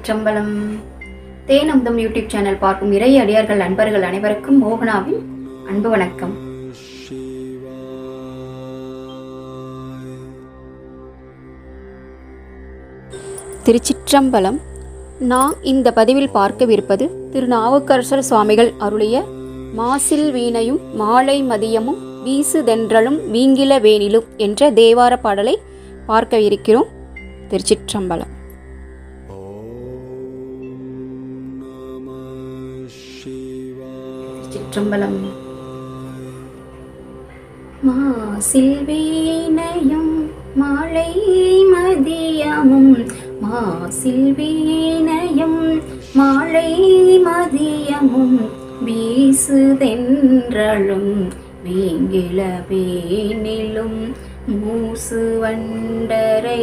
திருச்சிற்றம்பலம். தேனமுதம் YouTube channel பார்க்கும் இறை அடியார்கள் நண்பர்கள் அனைவருக்கும் மோகனாவின் அன்பு வணக்கம். திருச்சிற்றம்பலம். நாம் இந்த பதிவில் பார்க்கவிருப்பது திருநாவுக்கரசர் சுவாமிகள் அருளிய மாசில் வீணையும் மாலை மதியமும் வீசுதென்றலும் வீங்கில வேனிலும் என்ற தேவார பாடலை பார்க்கவிருக்கிறோம். திருச்சிற்றம்பலம். திருச்சிற்றம்பலம். மாசில் வீணையும் மாலை மதியமும் மாசில் வீணையும் மாலை மதியமும் வீசுதென்றலும் வீங்கில வேனிலும் மூசு வண்டரை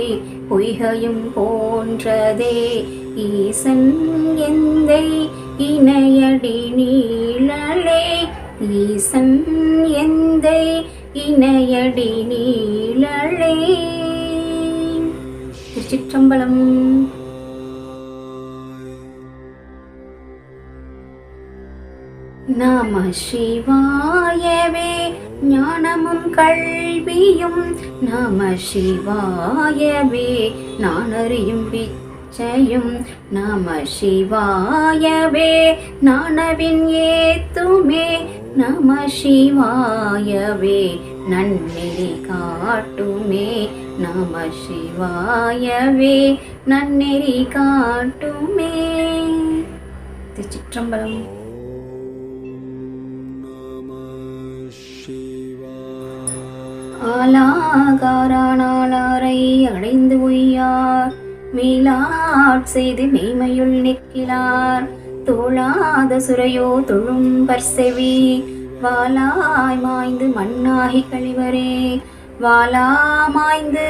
பொய்கையும் போன்றதே ஈசன் எந்தை இணையடி நீழலே ஈசன் எந்தை இணையடி நீழலே. திருச்சிற்றம்பலம். நம சிவாயவே ஞானமும் கல்வியும் நம சிவாயவே நானறியும் பிச்சையும் நம சிவாயவே நானவின் ஏத்துமே நம சிவாயவே நன்னெறி காட்டுமே நம சிவாயவே நன்னெறி காட்டுமே. திருச்சிற்றம்பலம். ஆலாகாரானாரை அடைந்து உய்யார் மீளாட் செய்து மெய்மையுள் நிற்கிறார் தோளாத சுரையோ தொழும் பர்செவி வாலாய் மாய்ந்து மண்ணாகி கழிவரே வாலா மாய்ந்து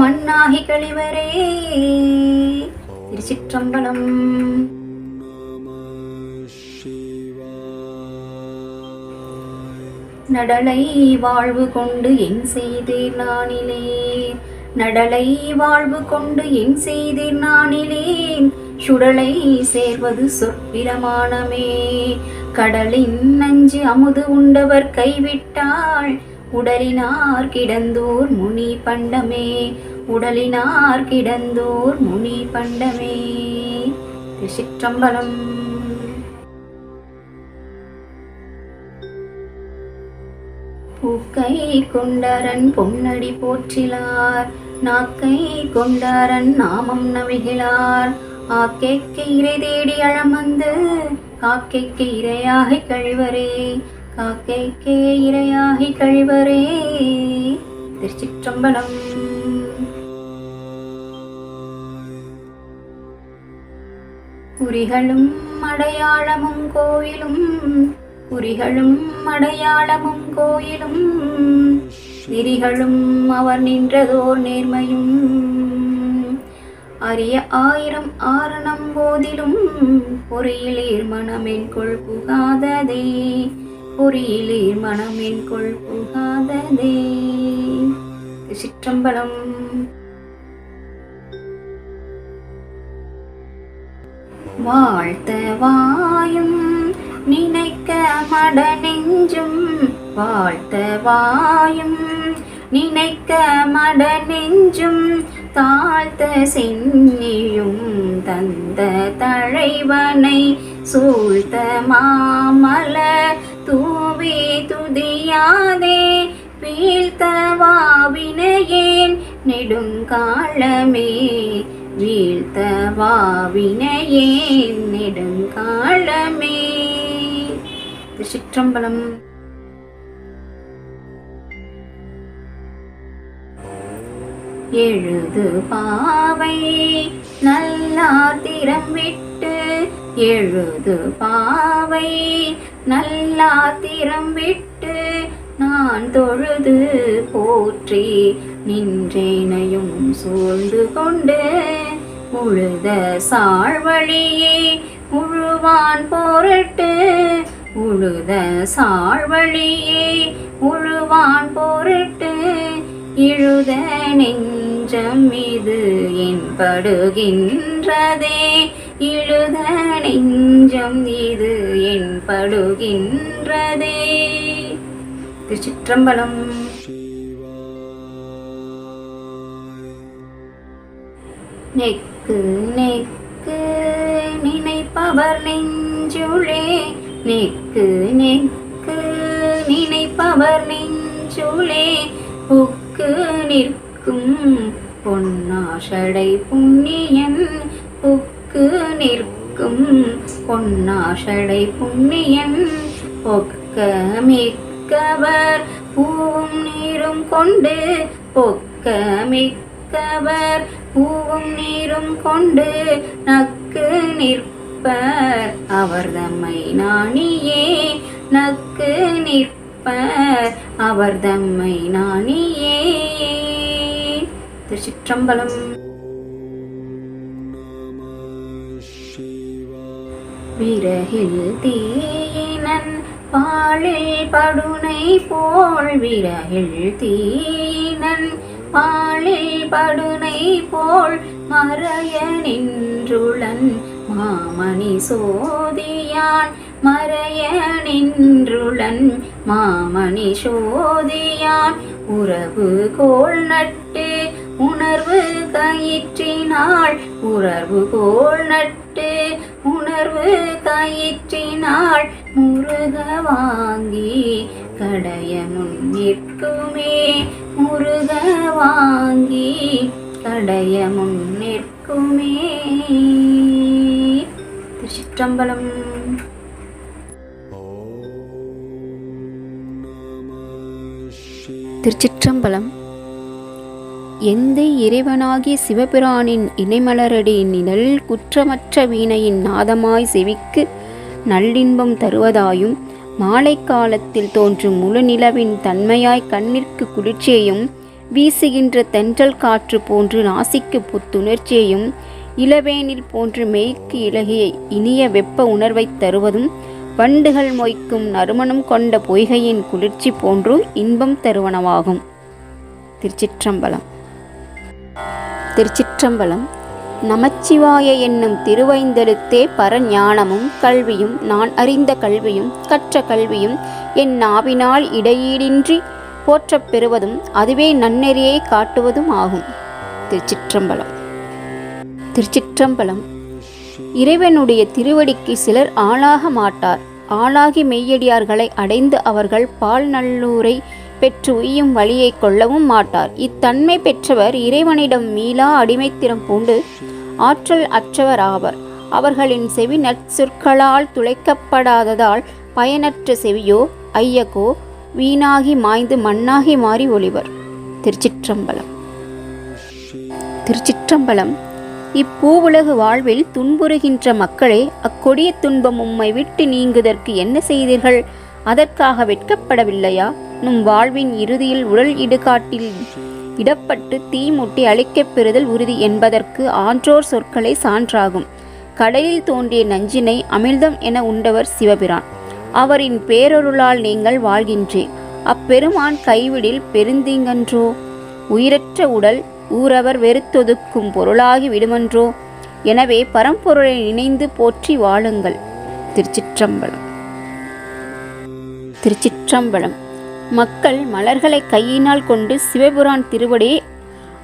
மண்ணாகி கழிவரே. திருச்சிற்றம்பலம். நடலை வாழ்வு கொண்டு என் செய்தீர் நானிலேன் நடலை வாழ்வு கொண்டு என் செய்தீர் நானிலேன் சுடலை சேர்வது சொற்பிரமாணமே கடலின் நஞ்சு அமுது உண்டவர் கைவிட்டாள் உடலினார் கிடந்தோர் முனி பண்டமே உடலினார் கிடந்தோர் முனி பண்டமே. திருச்சிற்றம்பலம். பூக்கை கொண்டாரன் பொன்னடி போற்றிலார் நாக்கை கொண்டாரன் நாமம் நவிகிலார் ஆக்கைக்கு இறை தேடி அழமந்து காக்கைக்கு இரையாகி கழிவரே காக்கைக்கே இரையாகி கழிவரே. திருச்சிற்றம்பலம். குறிகளும் அடையாளமும் கோயிலும் குறிகளும் அடையாளமும் கோயிலும் நெறிகளும் அவர் நின்றதோர் நேர்மையும் அரிய ஆயிரம் ஆரணம் போதிலும் பொறியிலீர் மனமென்கொள் புகாததே பொறியிலீர் மனமென்கொள் புகாததே. திருச்சிற்றம்பலம். வாழ்த்த வாயும் நினைக்க மட நெஞ்சும் வாழ்த்த வாயும் நினைக்க மட நெஞ்சும் தாழ்த்த சென்னியும் தந்த தழைவனை சூழ்த்த மாமல தூவி துதியாதே வீழ்த்த வாவினையேன் நெடுங்காலமே வீழ்த்த வாவினையேன் நெடுங்காலமே. திருச்சிற்றம்பலம். எழுது பாவை நல்லாத்திரம் விட்டு எழுது பாவை நல்லாத்திரம் விட்டு நான் தொழுது போற்றி நின்றேனையும் சூழ்ந்து கொண்டு உழுத சாழ்வழியே உழுவான் போரட்டு உழுத சாழ்வழியே உழுவான் போரட்டு இழுத நெஞ்சம் இது என்படுகின்றதே இழுத நெஞ்சம் இது என் படுகின்றதே. திருச்சிற்றம்பலம். நெக்கு நெக்கு நினைப்பவர் நெஞ்சுளே, நெக்கு நெக்கு நினைப்பவர் நெஞ்சுளே, புக்கு நிற்கும் பொன்னாஷடை புண்ணியன், புக்கு நிற்கும் பொன்னாஷடை புண்ணியன், பொக்க மிக்கவர் பூவும் நீரும் கொண்டு, பொக்க மிக்கவர் பூவும் நீரும் கொண்டு, நக்கு நிற்பர் அவர் தம்மை நாணியே, நக்கு நிற்பர் அவர் தம்மை நாணியே. திருச்சிற்றம்பலம். விரகில் தீயினன் பாலில் படுனை போல், விரகில் தீயினன் பாலில் படுனை போல், மறைய நின்றுளன் மாமணி சோதியான், மறைய நின்றுளன் மாமணி சோதியான், உறவு கோள் நட்டு உணர்வு கயிற்றினாள், உறவு கோள் நட்டு உணர்வு கயிற்றினாள், முருக வாங்கி கடைய முன் நிற்குமே, முருக வாங்கி கடைய முன் நிற்குமே. திருச்சிற்றம்பலம். திருச்சிற்றம்பலம். எந்தை இறைவனாகிய சிவபிரானின் இணைமலரடி நிழல் குற்றமற்ற வீணையின் நாதமாய் செவிக்கு நல்லின்பம் தருவதாயும், மாலை காலத்தில் தோன்றும் முழு நிலவின் தன்மையாய் கண்ணிற்கு குளிர்ச்சியையும், வீசுகின்ற தென்றல் காற்று போன்று நாசிக்கு புத்துணர்ச்சியையும், இளவேனில் போன்று மெய்க்கு இலகிய இனிய வெப்ப உணர்வை தருவதும், வண்டுகள் மொய்க்கும் நறுமணம் கொண்ட பொய்கையின் குளிர்ச்சி போன்று இன்பம் தருவனவாகும். திருச்சிற்றம்பலம். திருச்சிற்றம்பலம். நமச்சிவாய என்னும் திருவைந்தெழுத்தே பரஞானமும் கல்வியும், நான் அறிந்த கல்வியும் கற்ற கல்வியும், என் நாவினால் இடையீடின்றி போற்றப் பெறுவதும், அதுவே நன்னெறியை காட்டுவதும் ஆகும். திருச்சிற்றம்பலம். திருச்சிற்றம்பலம். இறைவனுடைய திருவடிக்கு சிலர் ஆளாக மாட்டார். ஆளாகி மெய்யடியார்களை அடைந்து அவர்கள் பால் நல்லூரை பெற்று உய்யும் வழியை கொள்ளவும் மாட்டார். இத்தன்மை பெற்றவர் இறைவனிடம் மீளா அடிமைத்திறம் பூண்டு ஆற்றல் அற்றவர் ஆவர். அவர்களின் செவி நற்சொற்களால் துளைக்கப்படாததால் பயனற்ற செவியோ ஐயகோ வீணாகி மாய்ந்து மண்ணாகி மாறி ஒளிவர். திருச்சிற்றம்பலம். திருச்சிற்றம்பலம். இப்பூவுலகு வாழ்வில் துன்புறுகின்ற மக்களே, அக்கொடிய துன்பம் உம்மை விட்டு நீங்குதற்கு என்ன செய்தீர்கள்? அதற்காக வெட்கப்படவில்லையா? நம் வாழ்வின் இறுதியில் உடல் இடுகாட்டில் இடப்பட்டு தீ மூட்டி அழிக்கப் பெறுதல் உறுதி என்பதற்கு ஆன்றோர் சொற்களை சான்றாகும். கடலில் தோன்றிய நஞ்சினை அமிர்தம் என உண்டவர் சிவபிரான். அவரின் பேரொருளால் நீங்கள் வாழ்கின்றீர். அப்பெருமான் கைவிடில் பெருந்தீங்கன்றோ? உயிரற்ற உடல் ஊரவர் வெறுத்தொதுக்கும் பொருளாகி விடுமன்றோ? எனவே பரம்பொருளை நினைந்து போற்றி வாழுங்கள். திருச்சிற்றம்பலம். திருச்சிற்றம்பலம். மக்கள் மலர்களை கையினால் கொண்டு சிவபுரான் திருவடியை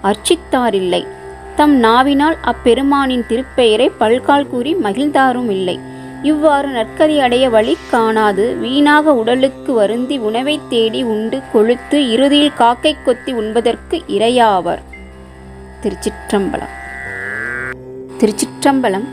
அர்ச்சித்தாரில்லை. தம் நாவினால் அப்பெருமானின் திருப்பெயரை பல்கால் கூறி மகிழ்ந்தாரும் இல்லை. இவ்வாறு நற்கதி அடைய வழி காணாது வீணாக உடலுக்கு வருந்தி உணவை தேடி உண்டு கொழுத்து இறுதியில் காக்கை கொத்தி உண்பதற்கு இரையாவர். திருச்சிற்றம்பலம். திருச்சிற்றம்பலம்.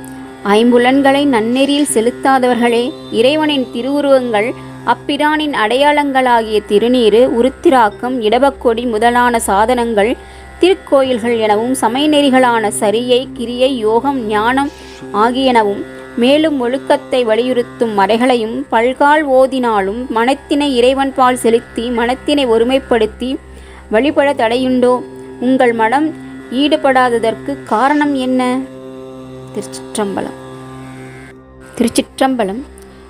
ஐம்புலன்களை நன்னெறியில் செலுத்தாதவர்களே, இறைவனின் திருவுருவங்கள் அப்பிரானின் அடையாளங்களாகிய திருநீறு, உருத்திராக்கம், இடபக்கொடி முதலான சாதனங்கள் திருக்கோயில்கள் எனவும், சமயநெறிகளான சரியை, கிரியை, யோகம், ஞானம் ஆகியனவும், மேலும் ஒழுக்கத்தை வலியுறுத்தும் மறைகளையும் பல்கால் ஓதினாலும் மனத்தினை இறைவன்பால் செலுத்தி மனத்தினை ஒருமைப்படுத்தி வழிபட தடையுண்டோ? உங்கள் மனம் ஈடுபடாததற்கு காரணம் என்ன? திருச்சிற்றம்பலம். திருச்சிற்றம்பலம்.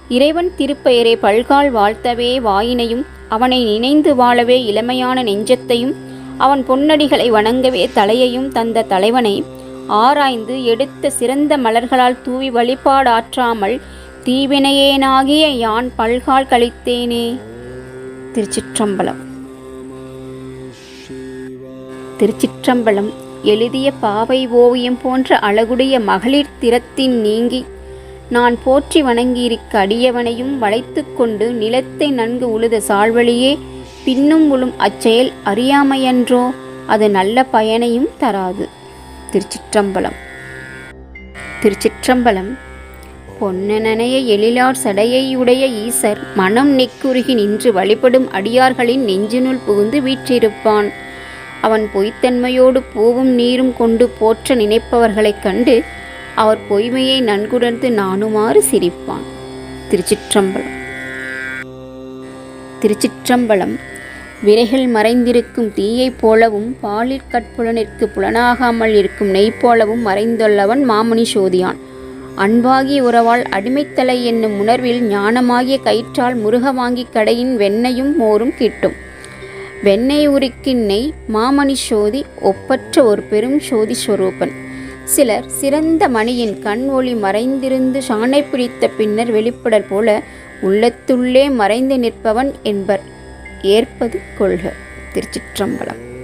இறைவன் திருப்பெயரை பல்கால் வாழ்த்தவே வாயினையும், அவனை நினைந்து வாழவே இளமையான நெஞ்சத்தையும், அவன் பொன்னடிகளை வணங்கவே தலையையும் தந்த தலைவனை ஆராய்ந்து எடுத்த சிறந்த மலர்களால் தூவி வழிபாடாற்றாமல் தீவினையேனாகிய யான் பல்கால் கழித்தேனே. திருச்சிற்றம்பலம். திருச்சிற்றம்பலம். எழுதிய பாவை ஓவியம் போன்ற அழகுடைய மகளிர் திறத்தின் நீங்கி நான் போற்றி வணங்கியிருக்க அடியவனையும் வளைத்து கொண்டு நிலத்தை நன்கு உழுத சால்வழியே பின்னும் உழும் அச்செயல் அறியாமையன்றோ, அது நல்ல பயனையும் தராது. திருச்சிற்றம்பலம். திருச்சிற்றம்பலம். பொன்னனைய எழிலார் சடையையுடைய ஈசர் மனம் நெக்குருகி நின்று வழிபடும் அடியார்களின் நெஞ்சினுள் புகுந்து வீற்றிருப்பான். அவன் பொய்த்தன்மையோடு பூவும் நீரும் கொண்டு போற்ற நினைப்பவர்களைக் கண்டு அவர் பொய்மையை நன்குணர்ந்து நாணுமாறு சிரிப்பான். திருச்சிற்றம்பலம். திருச்சிற்றம்பலம். விரைகள் மறைந்திருக்கும் தீயைப் போலவும் பாலிற் கட்புலனிற்கு புலனாகாமல் இருக்கும் நெய் போலவும் மறைந்துள்ளவன் மாமணி சோதியான். அன்பாகிய உறவால் அடிமைத்தலை என்னும் உணர்வில் ஞானமாகிய கயிற்றால் முருக வாங்கி கடையின் வெண்ணையும் மோரும் கிட்டும். வெண்ணெய் உரிக்கின் நெய் மாமணி சோதி ஒப்பற்ற ஒரு பெரும் சோதி ஸ்வரூபன். சிலர் சிறந்த மணியின் கண் ஒளி மறைந்திருந்து சாணை பிடித்த பின்னர் வெளிப்படல் போல உள்ளத்துள்ளே மறைந்து நிற்பவன் என்பர். ஏற்பது கொள்க. திருச்சிற்றம்பலம்.